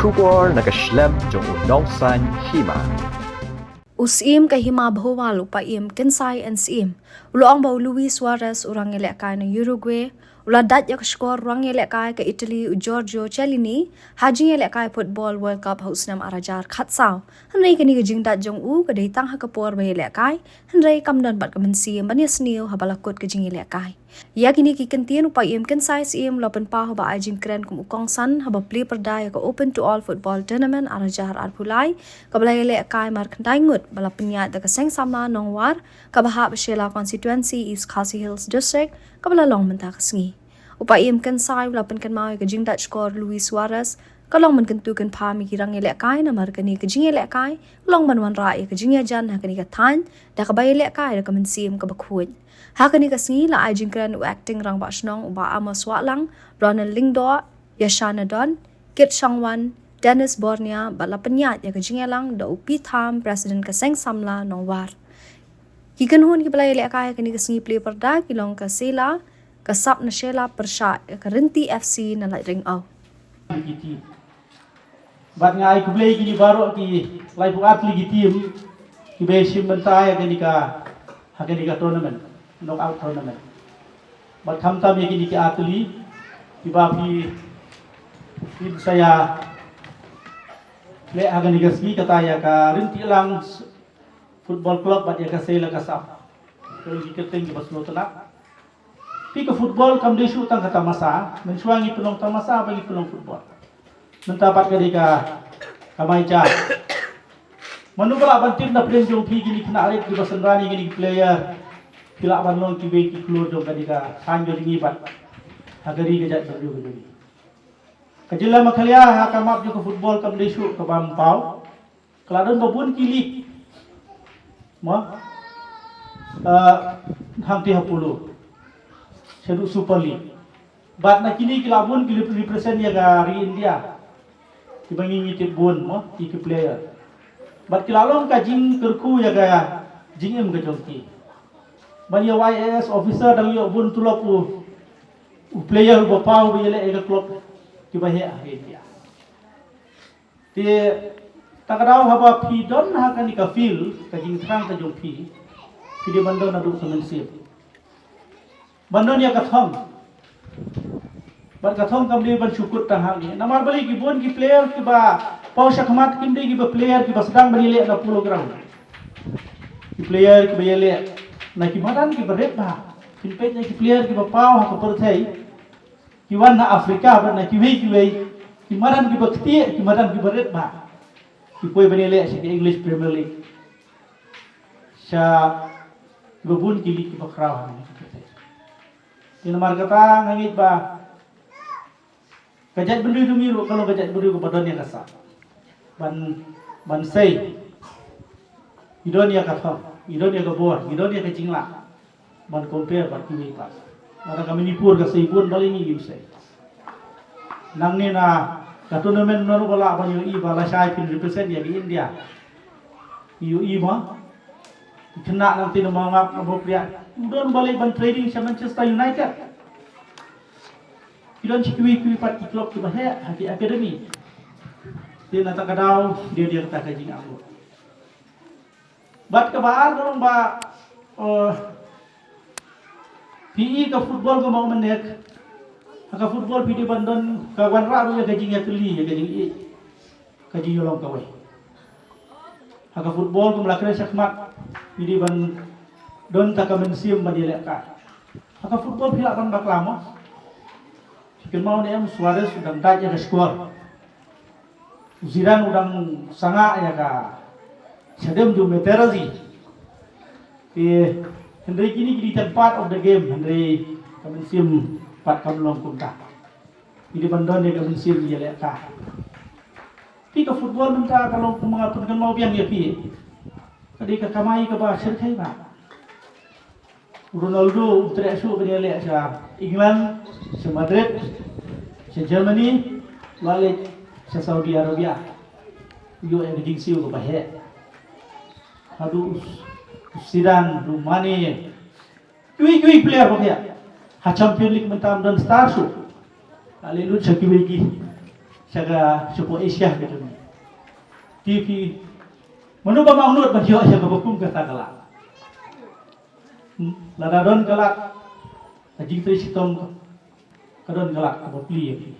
Shubor nakaslem jong unongsan hima. Usim kahima bhawa lupa im kensai and sim. Uloang bau Luis Suarez urang elek kai na Uruguay. Uladat yak skor urang elek kai ke Italy Giorgio Chiellini. Haji elek kai football World Cup hausnam arajar khatsau. Hanrei kani ke jingdat jong u ke daitang ha kapor ba elek kai. Hanrei kamdan bat kemensi bania sniu habalakut ke jing elek kai. Ya kini ki kentien upa im kensai sim lopen pa ba ajing kren kum ukong san haba play perdaya ke open to all football tournament arajar arpulai. Kabalai elek kai mar kentai ngut bala penyat da keseng sama nongwar kabahap Shela constituency East Khasi Hills district kabala long menta kesengi upa im kan sai ula pen kan mau ke jing dat skor Luis Suarez kalong men kentu kan pa mi kirang elek kai na mar kani ke jing elek kai long man wan rai ke jing jan ha kani ka than da ka bay elek kai da ka men sim ka bakhuj ha kani ka sengi la ai jing kran u acting rang ba snong uba Amos Watlang Ronald Lingdor Yashana Don Kit Shangwan Dennis Bornia bala penyat ya ke jingelang da upi tham president keseng samla nongwar kikan hun ki balai lek kai kani kesengi play perda kilong ka sela kasap na Shela persha ka Rinti FC na lai ring au bat ngai ku play ki baro ki lai bu atli ki team ki be sim bentai kani ka tournament knockout tournament bat tham tam ye ki atli ki ba pi tim saya le agani gasmi kata ya ka Rinti lang football club bat ya ka sela kasap kalau diketing di baslo telak pi ke football kam desu tang kata masa mensuangi penong tamasa bagi penong football mentapat ka kamai ja manu bala bantim na plan jong pi gini kena arit di basenrani gini player pila banlong ki be ki klur jong ka sanjo dingi bat agari gejat berju gini kajila makhalia ha kamap jo ke football kam desu ke bampau keladon babun kili mo hamti hapulu sedu super league bat na kini kilabun kili represent ya gari India dibangi ngitip bun mo iki player bat kilalong ka jing kerku ya ga jing em ga jongki ban ya YAS officer dang yo bun tulopu player bo pau bi le ga klub ki ba he India ti takadau haba pi don ha kan ka feel ka jing trang ka jong pi di bandon na du semensi bandon ya kathong bar kathong kam di ban syukur tang hang ni namar bali ki bon ki player ki ba pau shakmat kim de ki ba player ki ba sedang bali le na program ki player ki ba le na ki madan ki ba ret ba kin pe ki player ki ba pau ha ka per thai ki wan na Afrika ba na ki wei ki madan ki ba kti ki madan ki ba ret ba ki koi bani le si English Premier League sa gubun kili ki bakraw ni ina markata ngit ba kajat bendu dumi ro kalau kajat bendu ko badon ya kasa ban sei idon ya katha idon ya gobor idon ya kecingla ban compare ban kini pas ada kami ni pur ka sei pun bali ni gimse nang ni na ka tournament no bala ban yo i bala sai pin represent ya di India yu i ma kena nanti nama ngap abo pria udon balik ban trading sa Manchester United idon cikui pat klub ki bahe haki academy dia nata kadau dia kata kajing aku bat ke baar dorong ba PE ka football ko mau menek ka football PD bandon ka wan ra ya kajing ya tuli ya kajing i kajing yolong kawai haka football ko mlakre sakmat pidi ban don ta ka mensium ba dilek ka haka football pila ban baklamo sikin mau ne Suarez udang daj ya skor Zidane udang sanga ya ka sedem ju meterazi Henry kini part of the game Henry ka mensium pat kam long kunta pidi ban don ya ka mensium dilek ka pi ka football menta kalau mengapun kan mau biang ya pi tadi ka kamai ka ba sir kai ba Ronaldo tresu ke dia le sa England sa Madrid sa Germany balik sa Saudi Arabia yo editing siu ko ba he hadu Zidane du Mane kui player ba dia ha Champions League mentam dan star su ale lu sa kiwi ki Saga supo Asia gitu ni. TV manu ba maunut ba yo ya bakum kata galak. Ladadon galak. Ajing tri sitom kadon galak apa pli.